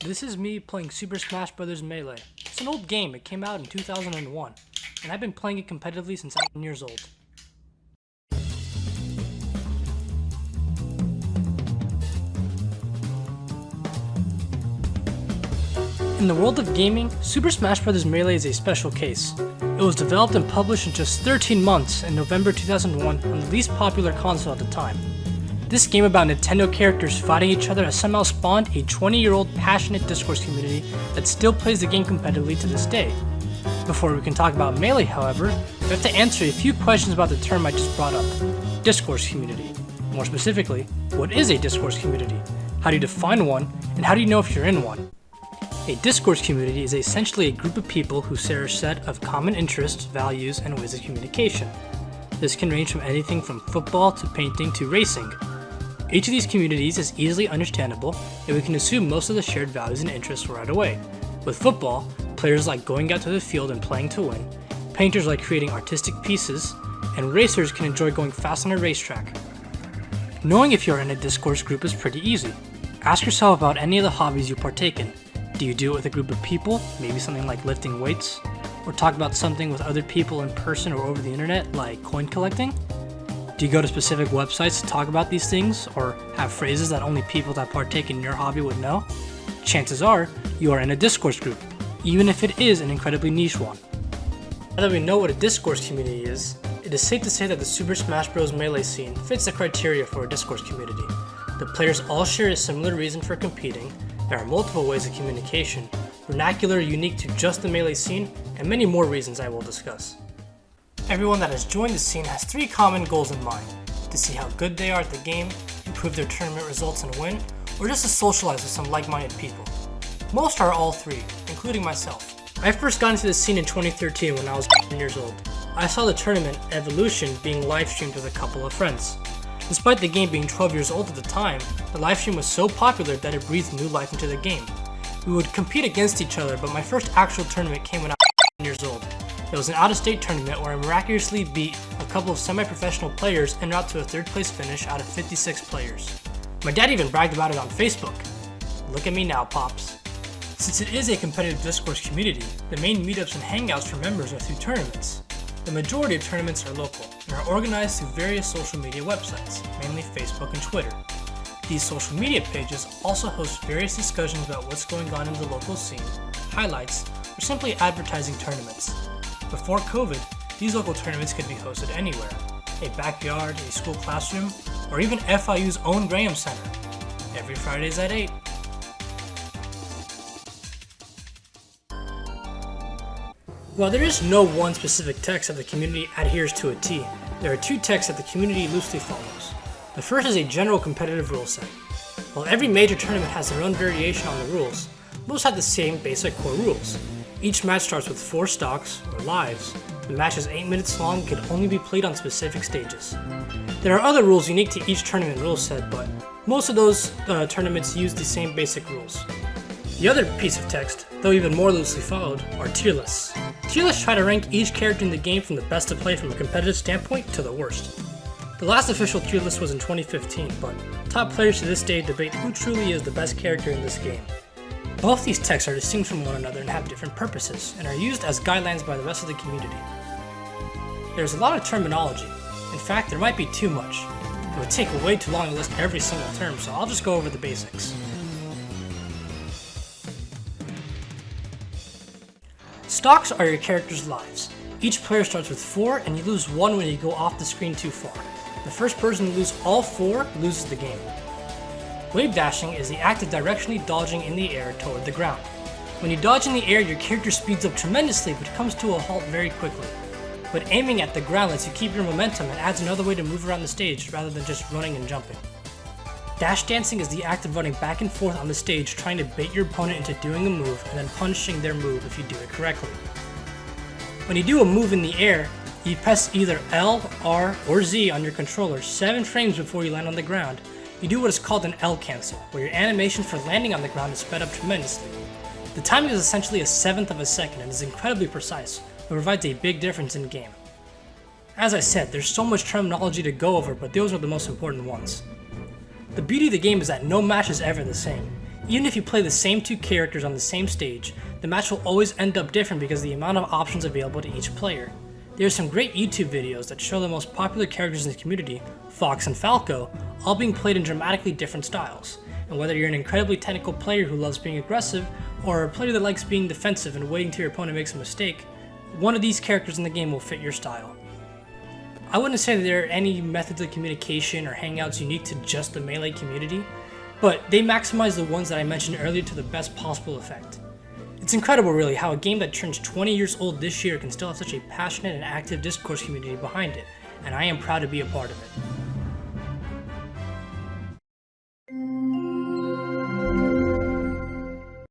This is me playing Super Smash Bros. Melee. It's an old game, it came out in 2001, and I've been playing it competitively since I'm 9 years old. In the world of gaming, Super Smash Bros. Melee is a special case. It was developed and published in just 13 months in November 2001 on the least popular console at the time. This game about Nintendo characters fighting each other has somehow spawned a 20-year-old passionate Discourse community that still plays the game competitively to this day. Before we can talk about Melee, however, we have to answer a few questions about the term I just brought up, Discourse community. More specifically, what is a Discourse community? How do you define one, and how do you know if you're in one? A Discourse community is essentially a group of people who share a set of common interests, values, and ways of communication. This can range from anything from football to painting to racing. Each of these communities is easily understandable, and we can assume most of the shared values and interests right away. With football, players like going out to the field and playing to win, painters like creating artistic pieces, and racers can enjoy going fast on a racetrack. Knowing if you're in a Discourse group is pretty easy. Ask yourself about any of the hobbies you partake in. Do you do it with a group of people, maybe something like lifting weights? Or talk about something with other people in person or over the internet, like coin collecting? Do you go to specific websites to talk about these things, or have phrases that only people that partake in your hobby would know? Chances are, you are in a Discourse group, even if it is an incredibly niche one. Now that we know what a Discourse community is, it is safe to say that the Super Smash Bros. Melee scene fits the criteria for a Discourse community. The players all share a similar reason for competing, there are multiple ways of communication, vernacular unique to just the Melee scene, and many more reasons I will discuss. Everyone that has joined the scene has 3 common goals in mind: to see how good they are at the game, improve their tournament results and win, or just to socialize with some like-minded people. Most are all 3, including myself. I first got into the scene in 2013 when I was 10 years old. I saw the tournament Evolution being live streamed with a couple of friends. Despite the game being 12 years old at the time, the livestream was so popular that it breathed new life into the game. We would compete against each other, but my first actual tournament came when I was 10 years old. It was an out-of-state tournament where I miraculously beat a couple of semi-professional players and got to a 3rd place finish out of 56 players. My dad even bragged about it on Facebook. Look at me now, Pops. Since it is a competitive Discourse community, the main meetups and hangouts for members are through tournaments. The majority of tournaments are local and are organized through various social media websites, mainly Facebook and Twitter. These social media pages also host various discussions about what's going on in the local scene, highlights, or simply advertising tournaments. Before COVID, these local tournaments could be hosted anywhere: a backyard, a school classroom, or even FIU's own Graham Center. Every Fridays at 8. While there is no one specific text that the community adheres to a T, there are 2 texts that the community loosely follows. The first is a general competitive rule set. While every major tournament has their own variation on the rules, most have the same basic core rules. Each match starts with 4 stocks, or lives. The match is 8 minutes long and can only be played on specific stages. There are other rules unique to each tournament rule set, but most of those tournaments use the same basic rules. The other piece of text, though even more loosely followed, are tier lists. Tier lists try to rank each character in the game from the best to play from a competitive standpoint to the worst. The last official tier list was in 2015, but top players to this day debate who truly is the best character in this game. Both these texts are distinct from one another and have different purposes, and are used as guidelines by the rest of the community. There's a lot of terminology. In fact, there might be too much. It would take way too long to list every single term, so I'll just go over the basics. Stocks are your character's lives. Each player starts with 4, and you lose 1 when you go off the screen too far. The first person to lose all 4 loses the game. Wave dashing is the act of directionally dodging in the air toward the ground. When you dodge in the air, your character speeds up tremendously but comes to a halt very quickly. But aiming at the ground lets you keep your momentum and adds another way to move around the stage rather than just running and jumping. Dash dancing is the act of running back and forth on the stage trying to bait your opponent into doing a move and then punishing their move if you do it correctly. When you do a move in the air, you press either L, R, or Z on your controller 7 frames before you land on the ground. You do what is called an L cancel, where your animation for landing on the ground is sped up tremendously. The timing is essentially a 1/7 of a second and is incredibly precise, but provides a big difference in game. As I said, there's so much terminology to go over, but those are the most important ones. The beauty of the game is that no match is ever the same. Even if you play the same two characters on the same stage, the match will always end up different because of the amount of options available to each player. There are some great YouTube videos that show the most popular characters in the community, Fox and Falco, all being played in dramatically different styles. And whether you're an incredibly technical player who loves being aggressive, or a player that likes being defensive and waiting till your opponent makes a mistake, one of these characters in the game will fit your style. I wouldn't say that there are any methods of communication or hangouts unique to just the Melee community, but they maximize the ones that I mentioned earlier to the best possible effect. It's incredible really how a game that turns 20 years old this year can still have such a passionate and active Discourse community behind it, and I am proud to be a part of it.